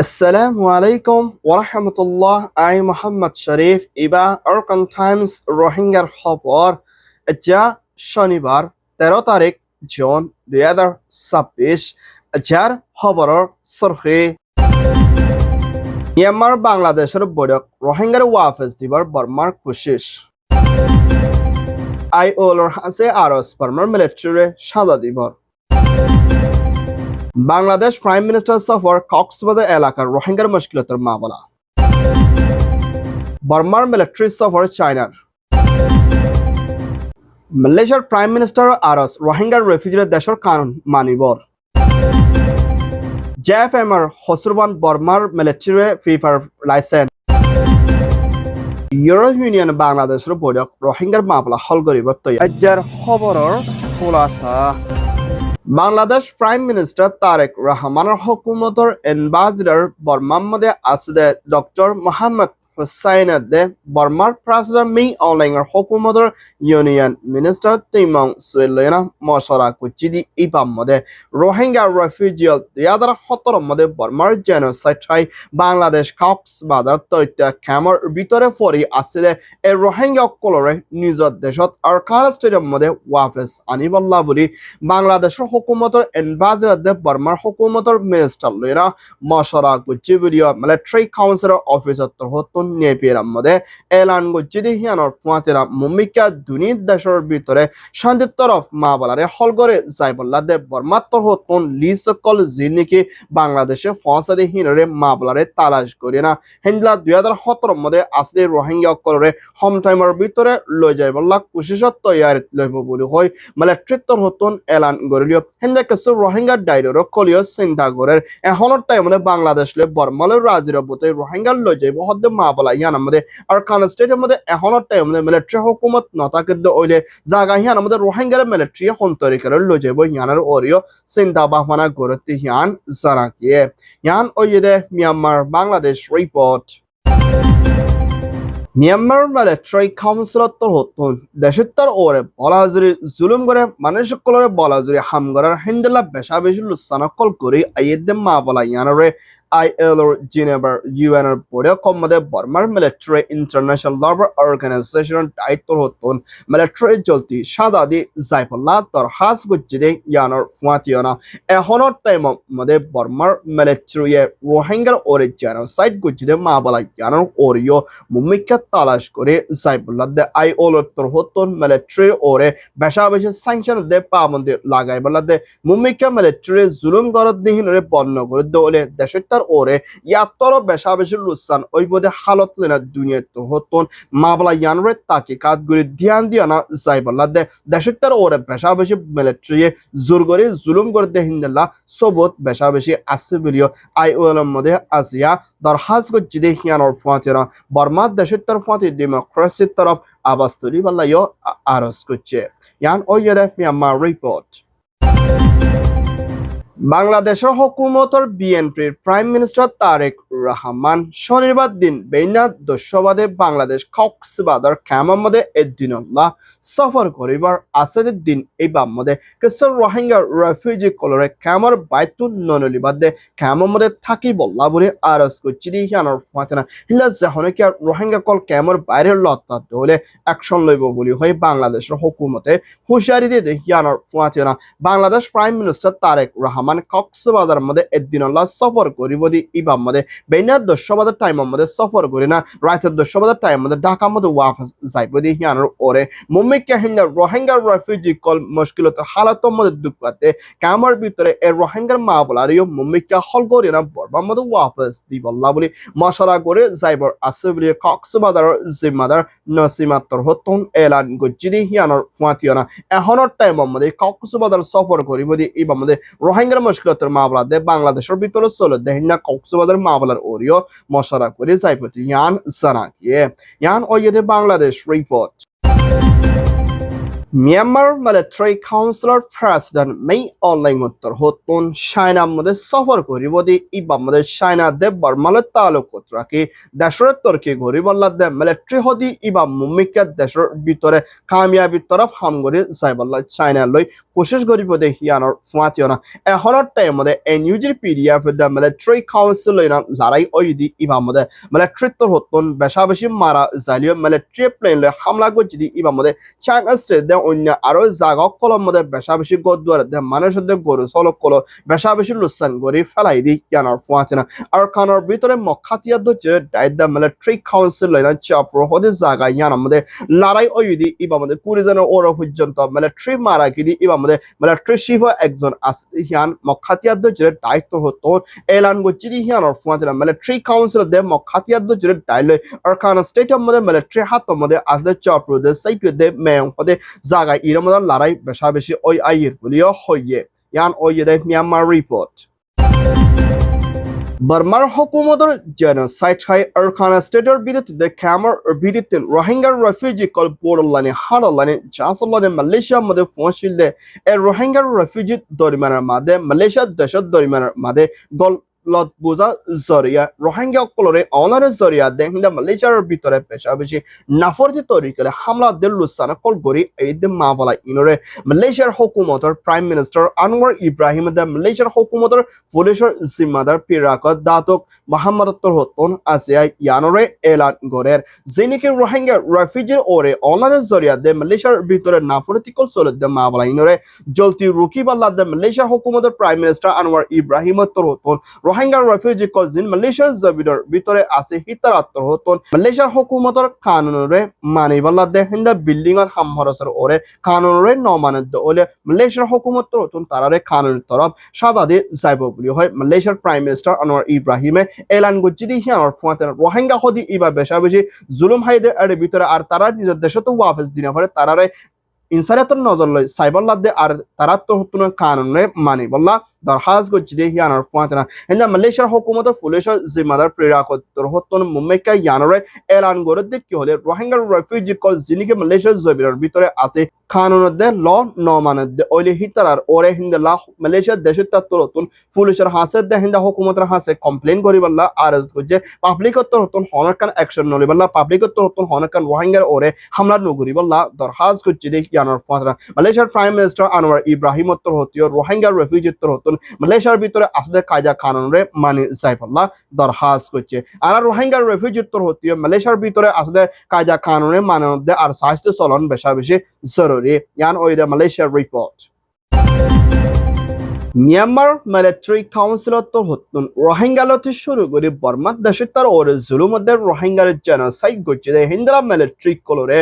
Assalamu alaikum wa rahmatullah. I Muhammad Sharif Iba Arkan Times রোহিঙ্গার খবর যা শনিবার 13 তারিখ জুন 2026 যার খবৰৰ সরখি মিয়ানমাৰ বাংলাদেশৰ বৈঠক রোহিঙ্গাৰ ওয়াফেজ দিবৰ বর্মাৰ কোশিশ আইওলর হাসে আরস বর্মার মিলিটারি সাজা দিবর বাংলাদেশ প্রাইম মিনিস্টার সফর কক্সবাজার এলাকার রোহিঙ্গার মুশকিলাতের মামলা বর্মার মিলিটারি সফর চায়নার মালয়েশিয়ার প্রাইম মিনিস্টার আরস রোহিঙ্গার রেফিউজিদের দেশের কানুন মানিবর জেএফএমআর হসরবান বর্মার মিলিটারি ফিফার লাইসেন্স ইউরোপীয় ইউনিয়ন বাংলাদেশের বৈঠক রোহিঙ্গার মামলা হল করিব তৈয়ার খবরের খোলাসা বাংলাদেশ প্রাইম মিনিস্টার তারেক রহমানের হুকুমতের এম্বাসিডর বর্মার মধ্যে আছে ডক্টর মোহাম্মদ হুসাইন বর্মার প্রেসিডেন্ট মি অনলাইনের হুকুমতের ইউনিয়ন মিনিস্টার তিমং সুইলেনা মশলা কুচিদি ইপাম মধ্যে রোহিঙ্গা রেফিউজিয়াল 2017 মধ্যে বর্মার জেনোসাইড হয় বাংলাদেশ কক্সবাজার তথ্য ক্যামর ভিতরে পড়ি আছে এই রোহিঙ্গা কলরে নিজের দেশত আরকান স্টেডিয়াম মধ্যে ওয়াফেস আনিবল্লা বলি বাংলাদেশের হুকুমতের এম্বাসিডর বর্মার হুকুমতের মিনিস্টার লইনা মশলা কুচি ভিডিও মিলিটারি কাউন্সিলর অফিসার তরহত নেপিয়ার মধ্যে এলান গজ্জিদি হিয়ানোর ফুয়াতেরা মুমিকা দুনির দেশের ভিতরে শান্তির তরফ মা বলারে হলগরে যাইবল্লা দে বর্মাত্তর হতন লিসকল জিনিকি বাংলাদেশে ফসাদি হিনরে মা বলারে তালাশ করে না হিন্দলা 2017 মধ্যে আসলে রোহিঙ্গা কলরে হোম টাইমের ভিতরে লই যাইবল্লা কুশিশত তৈয়ার লইব বলি হয় মিলিটারিত্বর হতন এলান গরিলিও হিন্দা কিছু রোহিঙ্গা ডাইরর কলিও চিন্তা করের এখনের টাইমে বাংলাদেশ লে বর্মালের রাজির বতে রোহিঙ্গা লই যাইব হদ্দে মা বলা ইয়ান আমাদের আরকান স্টেটের মধ্যে এখনের টাইমে মিলিটারি হুকুমত নতাকিদ্দ ওইলে জায়গা হিয়ান আমাদের রোহিঙ্গার মিলিটারি হন্তরি করে লই যাইব ইয়ানের ওরিও চিন্তা ভাবনা করতে ইয়ান জানাকিয়ে ইয়ান ওইদে Myanmar Bangladesh report Myanmar military কাউন্সিলত হতন দেশত্তর ওরে বলাজুরি জুলুম করে মানুষ সকলের বলাজুরি হাম করার হিন্দলা বেশা বেশি লুসানকল করে আইয়েদে মা বলা ইয়ানরে ILO Geneva UN পরে কমদে বর্মার মিলিটারি ইন্টারন্যাশনাল লেবার অর্গানাইজেশন দায়িত্ব হতন মিলিটারি জলতি সাদাদি জাইফল্লা তর হাস গুজিদে ইয়ানর ফুয়াতিয়না এখনৰ টাইম মদে বর্মার মিলিটারি রোহিঙ্গার ওরে জেনোসাইড গুজিদে মা বলা ইয়ানর ওরিও মুমিকা তালাশ করে জাইফল্লা দে ILO তর হতন মিলিটারি ওরে বেশা বেশি স্যাংশন দে পাবন্দি লাগাই বলা দে মুমিকা মিলিটারি জুলুম গরদ দিহিনরে বন্ধ করে দলে দেশটার ওরে ইয়াত্তর বেশা বেশি লুসান ওই বোধে হালত লেনা দুনিয়া তো হতন মাবলা ইয়ানরে তাকে কাজ করে ধ্যান দিয়া না যাইবল্লা দে দেশটার ওরে বেশা বেশি মিলিটারি জোর করে জুলুম করে দে হিন্দলা সবত বেশা বেশি আছে বলিও IOL মধ্যে আসিয়া দরখাস্ত করছি দে হিয়ানোর ফাতেরা বর্মা দেশটার ফাতে ডেমোক্রেসির তরফ আবাস তৈরি বললাইও আরজ করছে ইয়ান ওইদে মিয়ানমার রিপোর্ট বাংলাদেশের হুকুমতের বিএনপির প্রাইম মিনিস্টার তারেক রহমান শনিবার দিন বেইনা দস্যবাদে বাংলাদেশ কক্সবাজার ক্যাম্পের মধ্যে এদিনল্লাহ সফর করিবার আসেদের দিন এই বামদে কিছু রোহিঙ্গা রেফিউজি কলরে ক্যাম্পের বাইতুন ননলিবাদে ক্যাম্পের মধ্যে থাকি বললা বলে আরজ করছি দি হিয়ানোর ফাতেনা হিলা জাহনে কি রোহিঙ্গা কল ক্যাম্পের বাইরের লত্তা হলে অ্যাকশন লইব বলি হয় বাংলাদেশের হুকুমতে হুঁশিয়ারি দিয়ে হিয়ানোর ফাতেনা বাংলাদেশ প্রাইম মিনিস্টার তারেক রহমান কক্সবাজার মধ্যে এদিনল্লাহ সফর করিব দি ইবাম মধ্যে বেইনা দস্যবাদের টাইমের মধ্যে সফর করি না রাতের দস্যবাদের টাইম মধ্যে ঢাকার মধ্যে ওয়াফেস যাইব দি হিয়ানোর ওরে মুম্মিকা হিন্দা রোহিঙ্গার রেফিউজি কল মুশকিলত হালাতর মধ্যে দুঃখ পাতে ক্যাম্পের ভিতরে এ রোহিঙ্গার মা বলারিও মুম্মিকা হল করি না বর্মার মধ্যে ওয়াফেস দিবল্লা বলি মশলা করে যাইবর আছে বলি কক্সবাজারের জিম্মাদার নসিমাত্তর হতন এলান গজ্জি দি হিয়ানোর ফুয়াতিয়না এখনের টাইমের মধ্যে কক্সবাজার সফর করিব দি ইবাম মধ্যে রোহিঙ্গার মুশকিলাতের মামলা দে বাংলাদেশের ভিতরে চলে দেহিনা কক্সবাজার মামলার ওরিও মশলা করে যাইপতি ইয়ান জানাকিয়ে ইয়ান ওইদে Bangladesh report Myanmar Military Councilor President May online উত্তর হতন চায়নার মধ্যে সফর করিবদি ইবা মধ্যে চায়না দে বর্মালে তালুক রাখি দেশের তর্কে গরিবল্লা দে মিলিটারি হদি ইবা মুমিকা দেশের ভিতরে কামিয়াবি তরফ হামগরি যাইবল্লা চায়না লই কোশিশ করিবদি হিয়ানোর ফুয়াতিয়না এহরর টাইম মধ্যে এনইউজির পিডিএফ দে মিলিটারি কাউন্সিল লইনা লড়াই ওইদি ইবা মধ্যে মিলিটারি তর হতন বেশা বেশি মারা যাইলিও মিলিটারি প্লেন লই হামলা গজিদি ইবা মধ্যে চায়না স্টেট অন্য আরো জায়গা কলম মধ্যে বেশা বেশি গদুয়ার মানুষের গরু চলক কল বেশা বেশি লুসান গড়ি ফেলাই দি ইয়ানোর ফুয়াতে না আর খানোর ভিতরে মখাতিয়া দচ্ছে দায়িত্ব মিলিটারি কাউন্সিল লইনা চাপর হদে জায়গা ইয়ানোর মধ্যে লড়াই ওইদি ইবা মধ্যে 20 জনের ওর পর্যন্ত মিলিটারি মারা কিদি ইবা মধ্যে মিলিটারি চিফ একজন ইয়ান মখাতিয়া দচ্ছে দায়িত্ব হতো এলান গচ্ছি দি ইয়ানোর ফুয়াতে না মিলিটারি কাউন্সিল দে মখাতিয়া দচ্ছে দায়িত্ব আর খানো স্টেটের মধ্যে মিলিটারি হাতের মধ্যে আসলে চাপর দে সাইপে দে মেয়ং হদে জায়গা ইরমদার লড়াই বেশা বেশি ওই আইয়ের বলিও হইয়ে ইয়ান ওই দে মিয়ানমার রিপোর্ট বার্মার হুকুমতের জেনোসাইড হাই আরখানা স্টেটের বিরুদ্ধে খামার বিরুদ্ধে রোহিঙ্গার রেফিউজি কল পোড়লানি হাড়লানি জাসলানি মালয়েশিয়ার মধ্যে ফসিল দে এ রোহিঙ্গার রেফিউজি দরিমানের মাঝে মালয়েশিয়ার দেশের দরিমানের মাঝে গল লত বোঝা জরিয়া রোহিঙ্গা কলরে অনারের জরিয়া দেখিন্দা মালয়েশিয়ার ভিতরে পেশা বেশি নাফরতি তৈরি করে হামলা দিল লুসানা কল গরি এই দে মাওলা ইনরে মালয়েশিয়ার হুকুমতের প্রাইম মিনিস্টার আনোয়ার ইব্রাহিম দে মালয়েশিয়ার হুকুমতের পুলিশের জিম্মাদার পিরাকত দাতক মোহাম্মদ হতন আসিয়া ইয়ানরে এলান গরের যিনিকে রোহিঙ্গা রেফিউজি ওরে অনারের জরিয়া দে মালয়েশিয়ার ভিতরে নাফরতি কল চলে দে মাওলা ইনরে জলতি রুকি বাল্লা দে মালয়েশিয়ার হুকুমতের প্রাইম মিনিস্টার আনোয়ার ইব্রাহিম হতন রোহিঙ্গা রেফিউজি কজিন মালয়েশিয়ার জবিডর ভিতরে আছে হিতারাত্তর হতন মালয়েশিয়ার হুকুমতর কানুনরে মানিবাল্লা দে হিন্দা বিল্ডিং আর হামহরসর ওরে কানুনরে নমানত ওলে মালয়েশিয়ার হুকুমত হতন তারারে কানুনের তরফ সাদা দিয়ে যাইব বলি হয় মালয়েশিয়ার প্রাইম মিনিস্টার আনোয়ার ইব্রাহিমে এলান গজ্জিদি হিয়ানোর ফুয়াতেন রোহিঙ্গা হদি ইবা বেশা বেশি জুলুম হাইদের এর ভিতরে আর তারা নিজের দেশে তো ওয়াফেস দিনা পরে তারারে ইনসারিয়াতর নজর লয় সাইবাল্লা দে আর তারা তো হতন কানুনে মানিবাল্লা দরখাস্ত করছি দেখি আনার ফুয়াতে না হিন্দা মালয়েশিয়ার হুকুমতের পুলিশের জিম্মাদার প্রেরাকত্তর হতন মুম্বাইকা ইয়ানরে এলান করে দেখি হলে রোহিঙ্গার রেফিউজি কল যিনিকে মালয়েশিয়ার জবিরের ভিতরে আছে কানুনদে ল নমানদে ওইলে হিতারার ওরে হিন্দা লা মালয়েশিয়ার দেশের তাত্তর হতন পুলিশের হাসে দে হিন্দা হুকুমতের হাসে কমপ্লেন করিবাল্লা আরজ করছে পাবলিকত্তর হতন হনকান অ্যাকশন নলিবাল্লা পাবলিকত্তর হতন হনকান রোহিঙ্গার ওরে হামলা নগরিবাল্লা দরখাস্ত করছি দেখি আনার ফুয়াতে না মালয়েশিয়ার প্রাইম মিনিস্টার আনোয়ার ইব্রাহিম উত্তর হতিও রোহিঙ্গার রেফিউজিত্তর হতন মালয়েশিয়ার ভিতরে আসলে কায়দা কানুনরে মানি যাইবল্লা দরখাস্ত করছে আর রোহিঙ্গার রেফিউজিত্তর হতিও মালয়েশিয়ার ভিতরে আসলে কায়দা কানুনে মানদে আর স্বাস্থ্য চলন বেশা বেশি জরুরি ইয়ান ওই দে মালয়েশিয়ার রিপোর্ট মিয়ানমার মিলিটারি কাউন্সিলত হতন রোহিঙ্গালতে শুরু করে বর্মা দেশের তার ওর জুলুমদের রোহিঙ্গার জেনোসাইড করছে হিন্দা মিলিটারি কলরে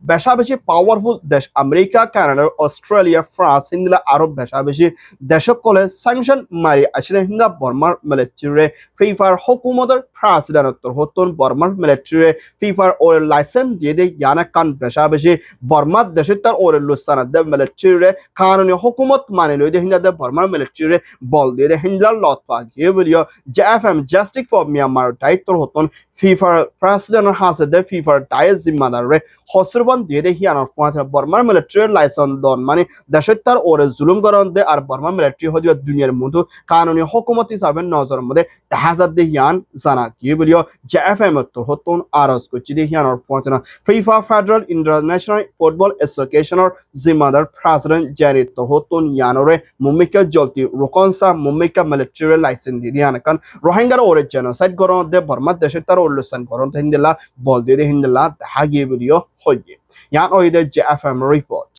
বেশা বেশি পাওয়ারফুল দেশ America Canada Australia France Hinda আরো বেশা বেশি দেশক কলে স্যাংশন মারি আসলে হিন্দা বর্মার মিলিটারি ফিফার হুকুমতের প্রেসিডেন্ট হতন বর্মার মিলিটারি ফিফার ওর লাইসেন্স দিয়ে দেয় ইয়ানা কান বেশা বেশি বর্মা দেশের তার ওর লুসানা দে মিলিটারি কানুনি হুকুমত মানে লই দে হিন্দা দে বর্মার মিলিটারি বল দিয়ে দে হিন্দা লতফা গিয়ে বলিও জেএফএম জাস্টিস ফর মিয়ানমার দায়িত্ব হতন ফিফার প্রেসিডেন্ট হাসে দে ফিফার দায়ের জিম্মাদার রে হসরবান দিয়ে দে হিয়ানোর ফুয়াতে বর্মার মিলিটারি লাইসেন্স দন মানে দেশের তার ওরে জুলুম করন দে আর বর্মা মিলিটারি হদিও দুনিয়ার মতো কানুনি হুকুমত হিসাবে নজর মধ্যে হাজার দে হিয়ান জানা গিয়ে বলিও জেএফএম তো হতন আরজ করছি দে হিয়ানোর ফুয়াতে না ফিফা ফেডারেল ইন্টারন্যাশনাল ফুটবল অ্যাসোসিয়েশনের জিম্মাদার প্রেসিডেন্ট জানি তো হতন ইয়ানোরে মুম্বাইকা জলতি রোকনসা মুম্বাইকা মিলিটারি লাইসেন্স দিয়ে দিয়ান কারণ রোহিঙ্গার ওরে জেনোসাইড করন দে বর্মা দেশের তার লুসান করন হিন্দলা বল দিয়ে হিন্দলা দেখা গিয়ে বলিও হইয়ে ইয়ান ওই দে জেএফএম রিপোর্ট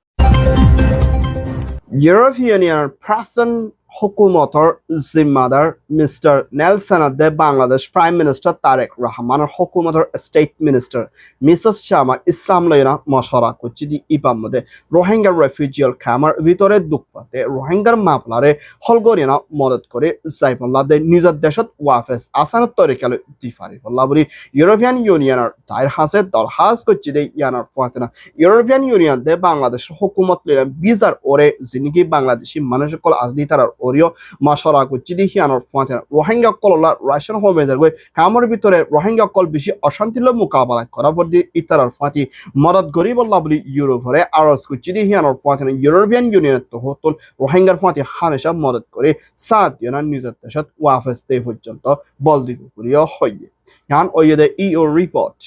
ইউরোপিয়ান ইউনিয়নের প্রেসিডেন্ট হুকুমতের জিম্মাদার মিস্টার নেলসন দে বাংলাদেশ প্রাইম মিনিস্টার তারেক রহমানের হুকুমতের স্টেট মিনিস্টার মিসেস শামা ইসলাম লইনা মশারা করছি দি ইপার মধ্যে রোহিঙ্গার রেফিউজিয়াল খামার ভিতরে দুঃখ পাতে রোহিঙ্গার মামলারে হলগরিনা মদত করে যাইবল্লা দে নিজের দেশত ওয়াফেস আসানত তরিকালে দিফারি বল্লা বলি ইউরোপিয়ান ইউনিয়নের দায়ের হাসে দরখাস্ত করছি দে ইয়ানার ফুয়াতে না ইউরোপিয়ান ইউনিয়ন দে বাংলাদেশের হুকুমত লইনা বিজার ওরে যিনি বাংলাদেশি মানুষ কল আজদি তারার ওরিও মাশারা কুচিদি হিয়ানোর ফাতে রোহিঙ্গা কললা রাশন হোমেজার গই কামর ভিতরে রোহিঙ্গা কল বেশি অশান্তির মোকাবেলা করা বর্দি ইতারার ফাতি মদত গরিবল্লাহ বলি ইউরোপরে আরস কুচিদি হিয়ানোর ফাতে ইউরোপিয়ান ইউনিয়নের তো হতন রোহিঙ্গার ফাতি হামেশা মদত করে সাত দিনা নিজের দেশত ওয়াফেস তে পর্যন্ত বল দিব করিয়া হয় ইয়ান ওয়েদে ইও রিপোর্ট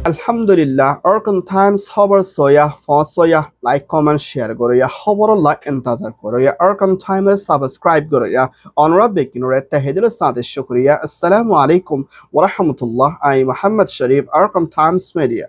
Alhamdulillah, Orkan Times খবর সয়া ফসয়া লাইক কমেন্ট শেয়ার করিয়া খবর লাইক ইন্তজার করিয়া Orkan Times সাবস্ক্রাইব করিয়া অনুরোধ বেকিনরে তাহিদুল সাথে শুকরিয়া আসসালামু আলাইকুম ওয়া রাহমাতুল্লাহ I Muhammad Sharif Orkan Times media